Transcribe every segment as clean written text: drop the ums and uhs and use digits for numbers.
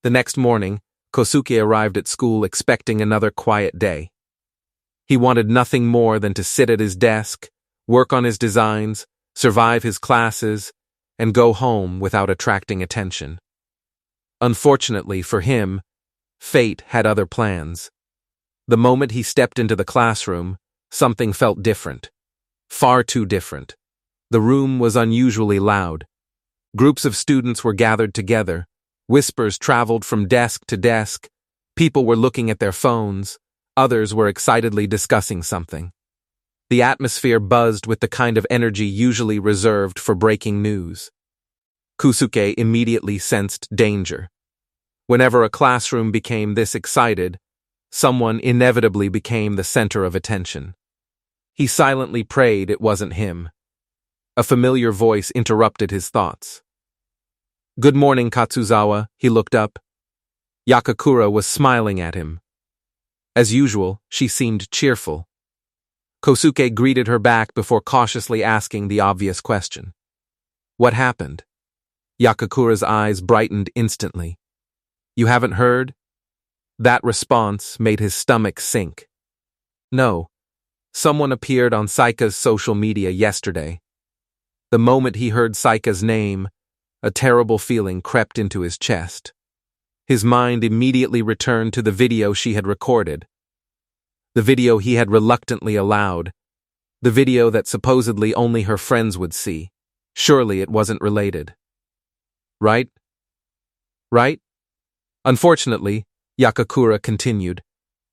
The next morning, Kosuke arrived at school expecting another quiet day. He wanted nothing more than to sit at his desk, work on his designs, survive his classes, and go home without attracting attention. Unfortunately for him, fate had other plans. The moment he stepped into the classroom, something felt different. Far too different. The room was unusually loud. Groups of students were gathered together. Whispers traveled from desk to desk. People were looking at their phones. Others were excitedly discussing something. The atmosphere buzzed with the kind of energy usually reserved for breaking news. Kosuke immediately sensed danger. Whenever a classroom became this excited, someone inevitably became the center of attention. He silently prayed it wasn't him. A familiar voice interrupted his thoughts. "Good morning, Katsuzawa," he looked up. Yakakura was smiling at him. As usual, she seemed cheerful. Kosuke greeted her back before cautiously asking the obvious question. "What happened?" Yakakura's eyes brightened instantly. "You haven't heard?" That response made his stomach sink. "No. Someone appeared on Saika's social media yesterday." The moment he heard Saika's name, a terrible feeling crept into his chest. His mind immediately returned to the video she had recorded. The video he had reluctantly allowed. The video that supposedly only her friends would see. Surely it wasn't related. Right? Right? Unfortunately, Yakakura continued.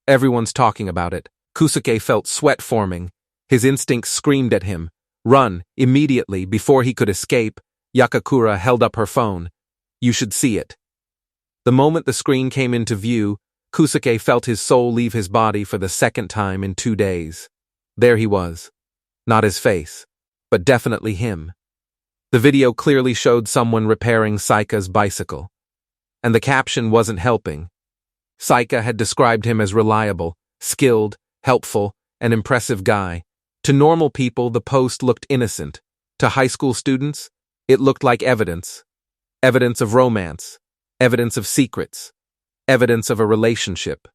Everyone's talking about it. Kosuke felt sweat forming. His instincts screamed at him. Run, immediately, before he could escape. Yakakura held up her phone. "You should see it." The moment the screen came into view, Kosuke felt his soul leave his body for the second time in 2 days. There he was. Not his face, but definitely him. The video clearly showed someone repairing Saika's bicycle. And the caption wasn't helping. Saika had described him as reliable, skilled, helpful, an impressive guy. To normal people, the post looked innocent. To high school students, it looked like evidence. Evidence of romance. Evidence of secrets. Evidence of a relationship.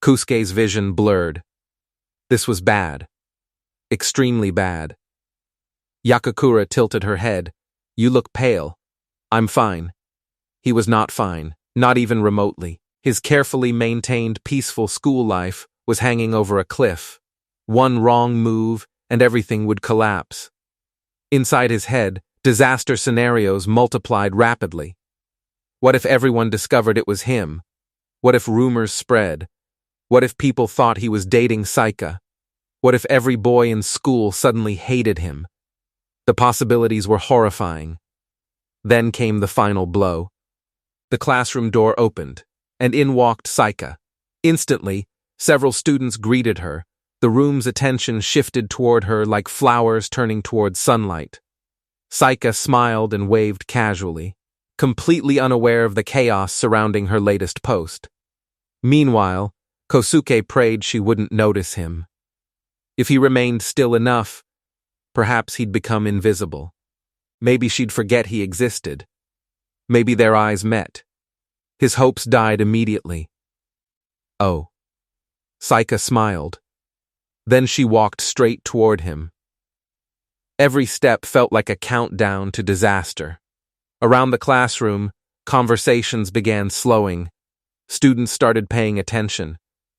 Kosuke's vision blurred. This was bad. Extremely bad. Yakakura tilted her head. "You look pale." "I'm fine." He was not fine, not even remotely. His carefully maintained peaceful school life was hanging over a cliff. One wrong move, and everything would collapse. Inside his head, disaster scenarios multiplied rapidly. What if everyone discovered it was him? What if rumors spread? What if people thought he was dating Saika? What if every boy in school suddenly hated him? The possibilities were horrifying. Then came the final blow. The classroom door opened, and in walked Saika. Instantly, several students greeted her. The room's attention shifted toward her like flowers turning toward sunlight. Saika smiled and waved casually, completely unaware of the chaos surrounding her latest post. Meanwhile, Kosuke prayed she wouldn't notice him. If he remained still enough, perhaps he'd become invisible. Maybe she'd forget he existed. Maybe their eyes met. His hopes died immediately. "Oh." Saika smiled. Then she walked straight toward him. Every step felt like a countdown to disaster. Around the classroom, conversations began slowing. Students started paying attention.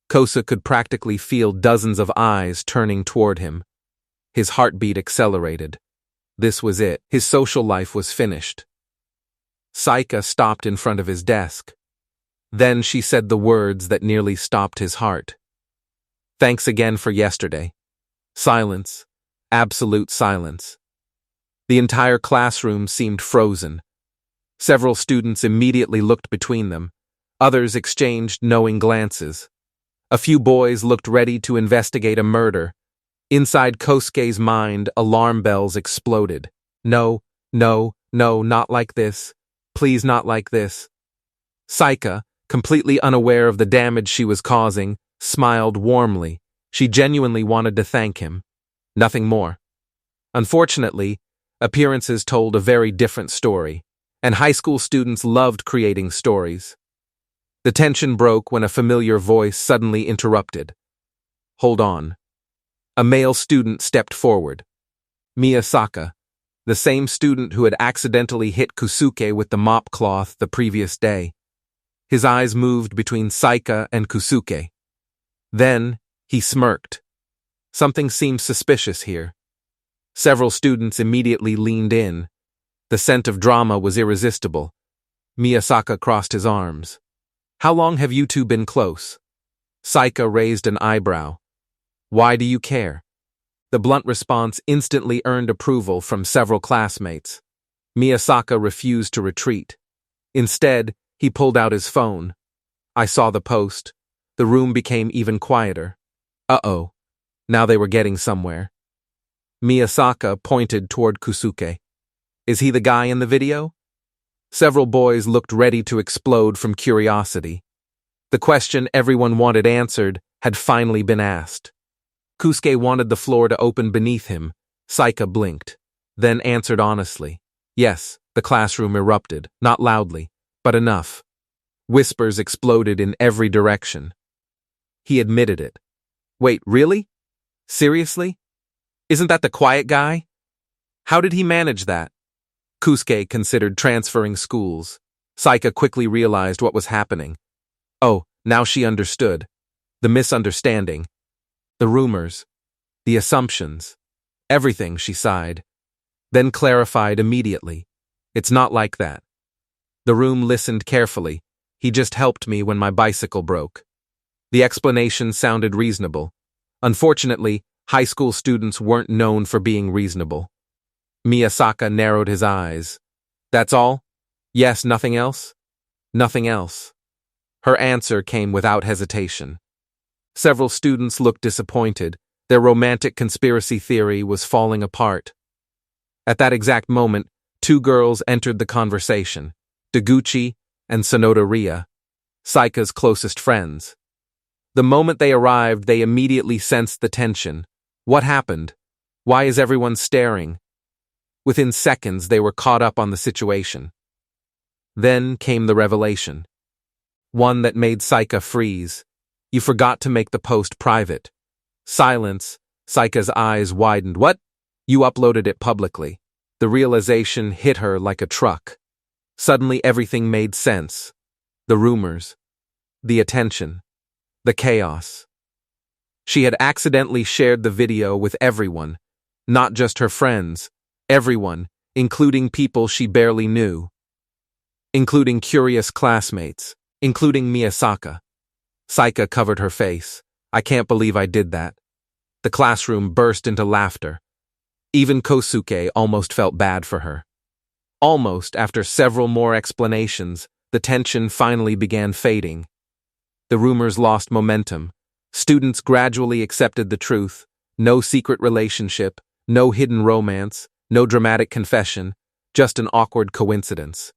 Kosa could practically feel dozens of eyes turning toward him. His heartbeat accelerated. This was it. His social life was finished. Saika stopped in front of his desk. Then she said the words that nearly stopped his heart. "Thanks again for yesterday." Silence. Absolute silence. The entire classroom seemed frozen. Several students immediately looked between them. Others exchanged knowing glances. A few boys looked ready to investigate a murder. Inside Kosuke's mind, alarm bells exploded. No, no, no, not like this. Please, not like this. Saika, completely unaware of the damage she was causing, smiled warmly. She genuinely wanted to thank him. Nothing more. Unfortunately, appearances told a very different story. and high school students loved creating stories. The tension broke when a familiar voice suddenly interrupted. Hold on. A male student stepped forward. Miyasaka, the same student who had accidentally hit Kusuke with the mop cloth the previous day. His eyes moved between Saika and Kusuke. Then, he smirked. Something seemed suspicious here. Several students immediately leaned in. The scent of drama was irresistible. Miyasaka crossed his arms. How long have you two been close? Saika raised an eyebrow. Why do you care? The blunt response instantly earned approval from several classmates. Miyasaka refused to retreat. Instead, he pulled out his phone. I saw the post. The room became even quieter. Uh-oh. Now they were getting somewhere. Miyasaka pointed toward Kusuke. Is he the guy in the video? Several boys looked ready to explode from curiosity. The question everyone wanted answered had finally been asked. Kusuke wanted the floor to open beneath him. Saika blinked, then answered honestly. Yes, the classroom erupted, not loudly, but enough. Whispers exploded in every direction. He admitted it. Wait, really? Seriously? Isn't that the quiet guy? How did he manage that? Kusuke considered transferring schools. Saika quickly realized what was happening. Oh, now she understood. The misunderstanding. The rumors. The assumptions. Everything, she sighed. Then clarified immediately. It's not like that. The room listened carefully. He just helped me when my bicycle broke. The explanation sounded reasonable. Unfortunately, high school students weren't known for being reasonable. Miyasaka narrowed his eyes. That's all? Yes, nothing else? Nothing else. Her answer came without hesitation. Several students looked disappointed. Their romantic conspiracy theory was falling apart. At that exact moment, two girls entered the conversation, Deguchi and Sonoda Ria, Saika's closest friends. The moment they arrived, they immediately sensed the tension. What happened? Why is everyone staring? Within seconds, they were caught up on the situation. Then came the revelation. One that made Saika freeze. You forgot to make the post private. Silence. Saika's eyes widened. What? You uploaded it publicly. The realization hit her like a truck. Suddenly everything made sense. The rumors. The attention. The chaos. She had accidentally shared the video with everyone, not just her friends, everyone, including people she barely knew. Including curious classmates, including Miyasaka. Saika covered her face. I can't believe I did that. The classroom burst into laughter. Even Kosuke almost felt bad for her. Almost, after several more explanations, the tension finally began fading. The rumors lost momentum. Students gradually accepted the truth. No secret relationship, no hidden romance, no dramatic confession, just an awkward coincidence.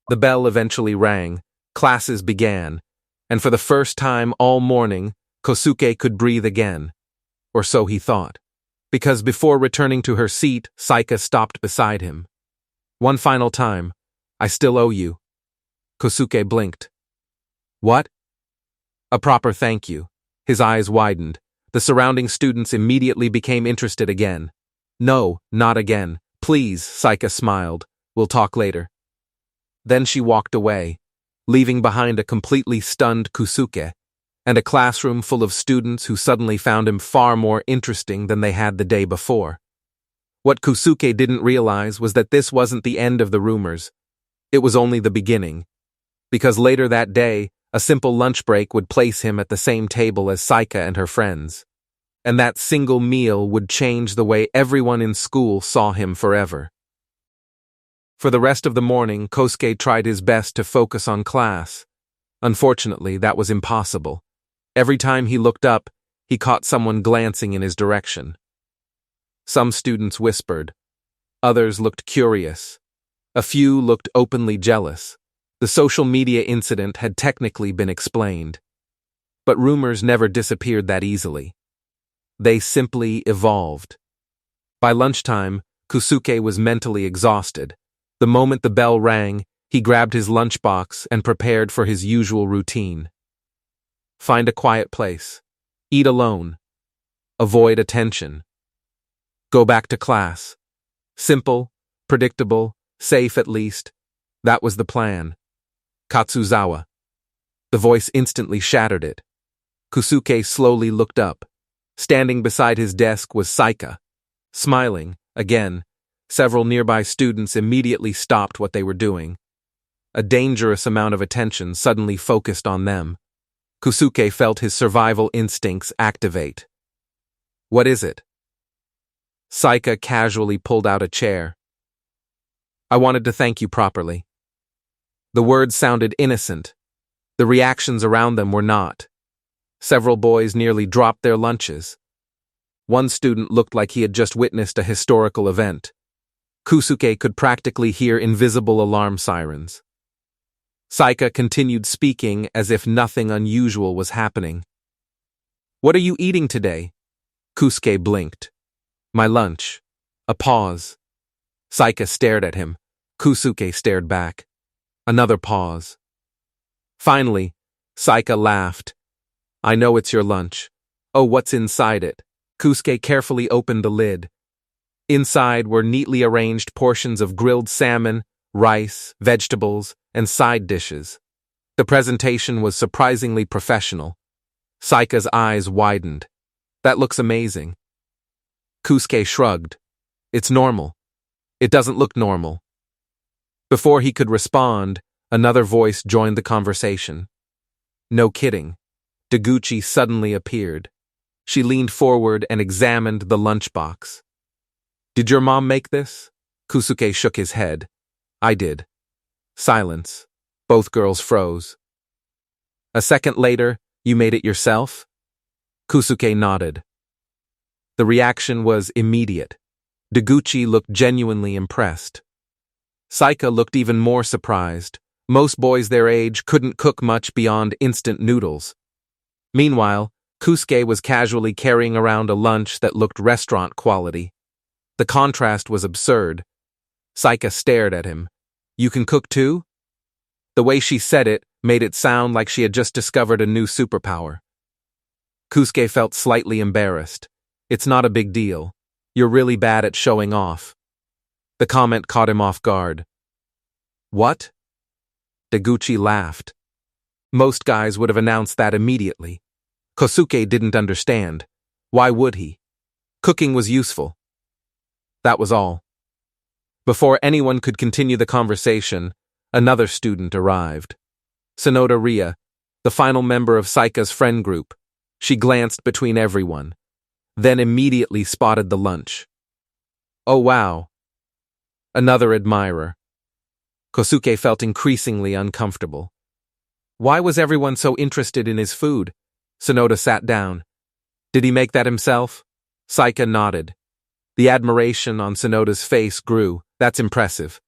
The bell eventually rang, classes began, and for the first time all morning, Kosuke could breathe again. Or so he thought. Because before returning to her seat, Saika stopped beside him. One final time. I still owe you. Kosuke blinked. What? A proper thank you. His eyes widened. The surrounding students immediately became interested again. No, not again. Please, Saika smiled. We'll talk later. Then she walked away, leaving behind a completely stunned Kusuke, and a classroom full of students who suddenly found him far more interesting than they had the day before. What Kusuke didn't realize was that this wasn't the end of the rumors. It was only the beginning. Because later that day, a simple lunch break would place him at the same table as Saika and her friends. And that single meal would change the way everyone in school saw him forever. For the rest of the morning, Kosuke tried his best to focus on class. Unfortunately, that was impossible. Every time he looked up, he caught someone glancing in his direction. Some students whispered. Others looked curious. A few looked openly jealous. The social media incident had technically been explained. But rumors never disappeared that easily. They simply evolved. By lunchtime, Kusuke was mentally exhausted. The moment the bell rang, he grabbed his lunchbox and prepared for his usual routine. Find a quiet place. Eat alone. Avoid attention. Go back to class. Simple, predictable, safe at least. That was the plan. Katsuzawa. The voice instantly shattered it. Kusuke slowly looked up. Standing beside his desk was Saika. Smiling, again, several nearby students immediately stopped what they were doing. A dangerous amount of attention suddenly focused on them. Kusuke felt his survival instincts activate. What is it? Saika casually pulled out a chair. I wanted to thank you properly. The words sounded innocent. The reactions around them were not. Several boys nearly dropped their lunches. One student looked like he had just witnessed a historical event. Kusuke could practically hear invisible alarm sirens. Saika continued speaking as if nothing unusual was happening. What are you eating today? Kusuke blinked. My lunch. A pause. Saika stared at him. Kusuke stared back. Another pause. Finally, Saika laughed. I know it's your lunch. Oh, what's inside it? Kusuke carefully opened the lid. Inside were neatly arranged portions of grilled salmon, rice, vegetables, and side dishes. The presentation was surprisingly professional. Saika's eyes widened. That looks amazing. Kusuke shrugged. It's normal. It doesn't look normal. Before he could respond, another voice joined the conversation. No kidding. Deguchi suddenly appeared. She leaned forward and examined the lunchbox. Did your mom make this? Kusuke shook his head. I did. Silence. Both girls froze. A second later, you made it yourself? Kusuke nodded. The reaction was immediate. Deguchi looked genuinely impressed. Saika looked even more surprised. Most boys their age couldn't cook much beyond instant noodles. Meanwhile, Kusuke was casually carrying around a lunch that looked restaurant quality. The contrast was absurd. Saika stared at him. You can cook too? The way she said it made it sound like she had just discovered a new superpower. Kusuke felt slightly embarrassed. It's not a big deal. You're really bad at showing off. The comment caught him off guard. What? Deguchi laughed. Most guys would have announced that immediately. Kosuke didn't understand. Why would he? Cooking was useful. That was all. Before anyone could continue the conversation, another student arrived. Sonoda Ria, the final member of Saika's friend group. She glanced between everyone, then immediately spotted the lunch. Oh wow. Another admirer. Kosuke felt increasingly uncomfortable. Why was everyone so interested in his food? Sonoda sat down. Did he make that himself? Saika nodded. The admiration on Sonoda's face grew. That's impressive.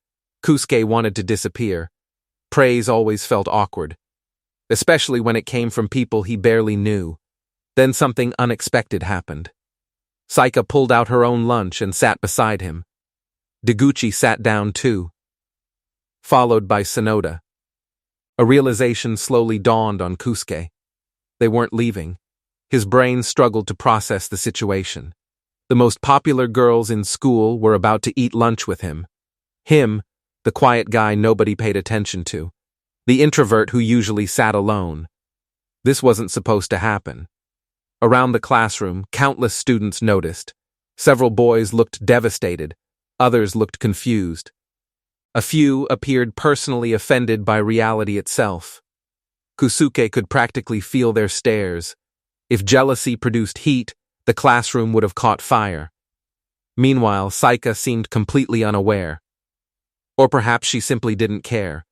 Kusuke wanted to disappear. Praise always felt awkward, especially when it came from people he barely knew. Then something unexpected happened. Saika pulled out her own lunch and sat beside him. Deguchi sat down too, followed by Sonoda. A realization slowly dawned on Kusuke. They weren't leaving. His brain struggled to process the situation. The most popular girls in school were about to eat lunch with him. Him, the quiet guy nobody paid attention to. The introvert who usually sat alone. This wasn't supposed to happen. Around the classroom, countless students noticed. Several boys looked devastated. Others looked confused. A few appeared personally offended by reality itself. Kusuke could practically feel their stares. If jealousy produced heat, the classroom would have caught fire. Meanwhile, Saika seemed completely unaware. Or perhaps she simply didn't care.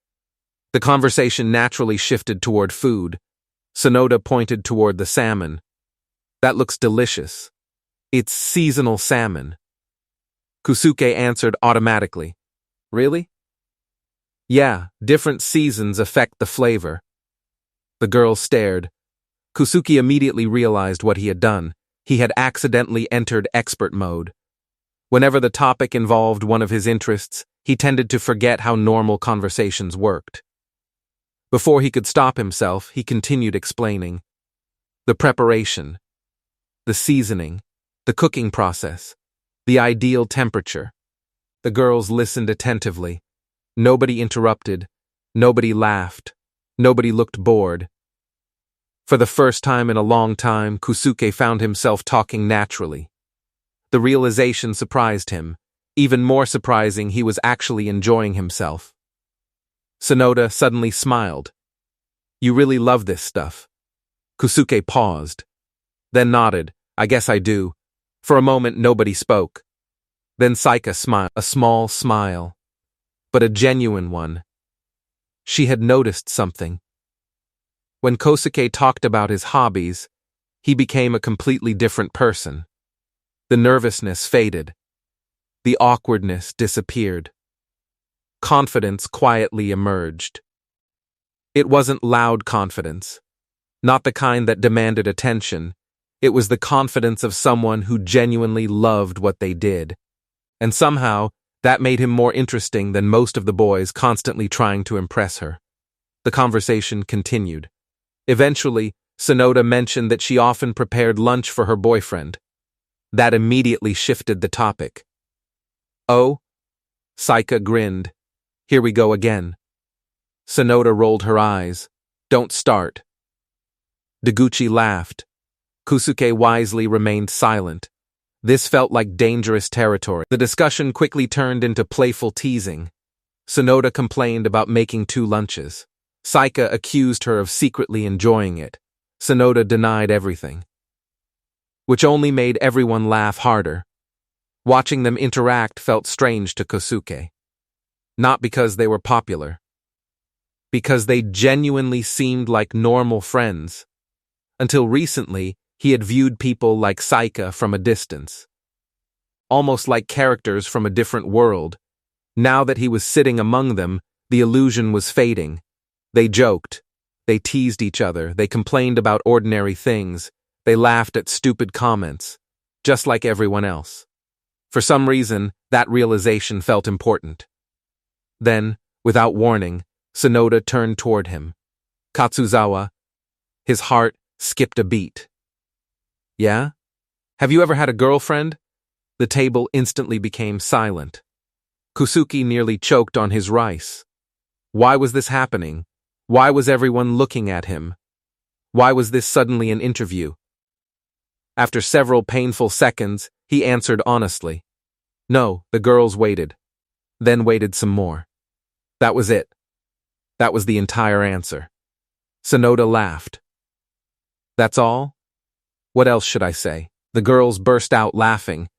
The conversation naturally shifted toward food. Sonoda pointed toward the salmon. That looks delicious. It's seasonal salmon. Kusuke answered automatically. Really? Yeah, different seasons affect the flavor. The girl stared. Kusuke immediately realized what he had done. He had accidentally entered expert mode. Whenever the topic involved one of his interests, he tended to forget how normal conversations worked. Before he could stop himself, he continued explaining. The preparation, the seasoning, the cooking process, the ideal temperature. The girls listened attentively. Nobody interrupted. Nobody laughed. Nobody looked bored. For the first time in a long time, Kosuke found himself talking naturally. The realization surprised him. Even more surprising, he was actually enjoying himself. Sonoda suddenly smiled. You really love this stuff. Kosuke paused, then nodded. I guess I do. For a moment, nobody spoke. Then Saika smiled, a small smile, but a genuine one. She had noticed something. When Kosuke talked about his hobbies, he became a completely different person. The nervousness faded. The awkwardness disappeared. Confidence quietly emerged. It wasn't loud confidence, not the kind that demanded attention. It was the confidence of someone who genuinely loved what they did. And somehow, that made him more interesting than most of the boys constantly trying to impress her. The conversation continued. Eventually, Sonoda mentioned that she often prepared lunch for her boyfriend. That immediately shifted the topic. Oh? Saika grinned. Here we go again. Sonoda rolled her eyes. Don't start. Deguchi laughed. Kosuke wisely remained silent. This felt like dangerous territory. The discussion quickly turned into playful teasing. Sonoda complained about making 2 lunches. Saika accused her of secretly enjoying it. Sonoda denied everything, which only made everyone laugh harder. Watching them interact felt strange to Kosuke. Not because they were popular. Because they genuinely seemed like normal friends. Until recently, he had viewed people like Saika from a distance. Almost like characters from a different world. Now that he was sitting among them, the illusion was fading. They joked. They teased each other. They complained about ordinary things. They laughed at stupid comments. Just like everyone else. For some reason, that realization felt important. Then, without warning, Sonoda turned toward him. Katsuzawa. His heart skipped a beat. Yeah? Have you ever had a girlfriend? The table instantly became silent. Kosuke nearly choked on his rice. Why was this happening? Why was everyone looking at him? Why was this suddenly an interview? After several painful seconds, he answered honestly. No, the girls waited. Then waited some more. That was it. That was the entire answer. Sonoda laughed. That's all? What else should I say? The girls burst out laughing.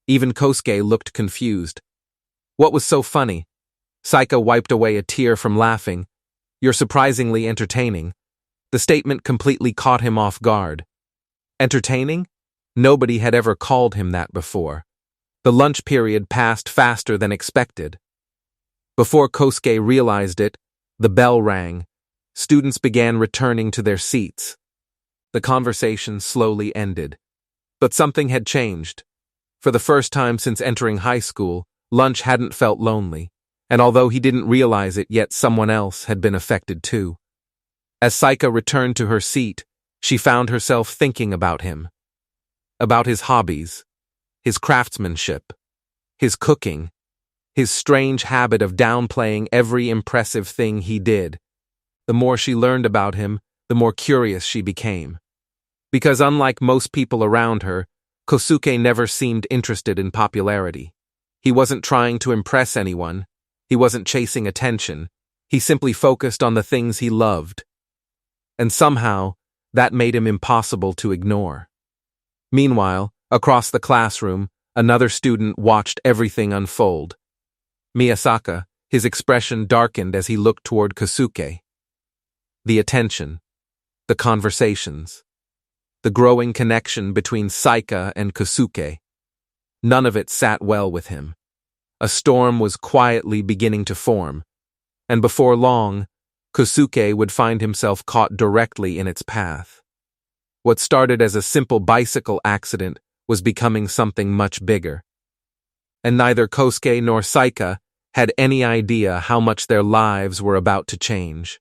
Even Kosuke looked confused. What was so funny? Saika wiped away a tear from laughing. You're surprisingly entertaining. The statement completely caught him off guard. Entertaining? Nobody had ever called him that before. The lunch period passed faster than expected. Before Kosuke realized it, the bell rang. Students began returning to their seats. The conversation slowly ended. But something had changed. For the first time since entering high school, lunch hadn't felt lonely, and although he didn't realize it yet, someone else had been affected too. As Saika returned to her seat, she found herself thinking about him. About his hobbies, his craftsmanship, his cooking, his strange habit of downplaying every impressive thing he did. The more she learned about him, the more curious she became. Because unlike most people around her, Kosuke never seemed interested in popularity. He wasn't trying to impress anyone. He wasn't chasing attention. He simply focused on the things he loved. And somehow, that made him impossible to ignore. Meanwhile, across the classroom, another student watched everything unfold. Miyasaka, his expression darkened as he looked toward Kosuke. The attention, the conversations, the growing connection between Saika and Kosuke. None of it sat well with him. A storm was quietly beginning to form, and before long, Kosuke would find himself caught directly in its path. What started as a simple bicycle accident was becoming something much bigger. And neither Kosuke nor Saika had any idea how much their lives were about to change.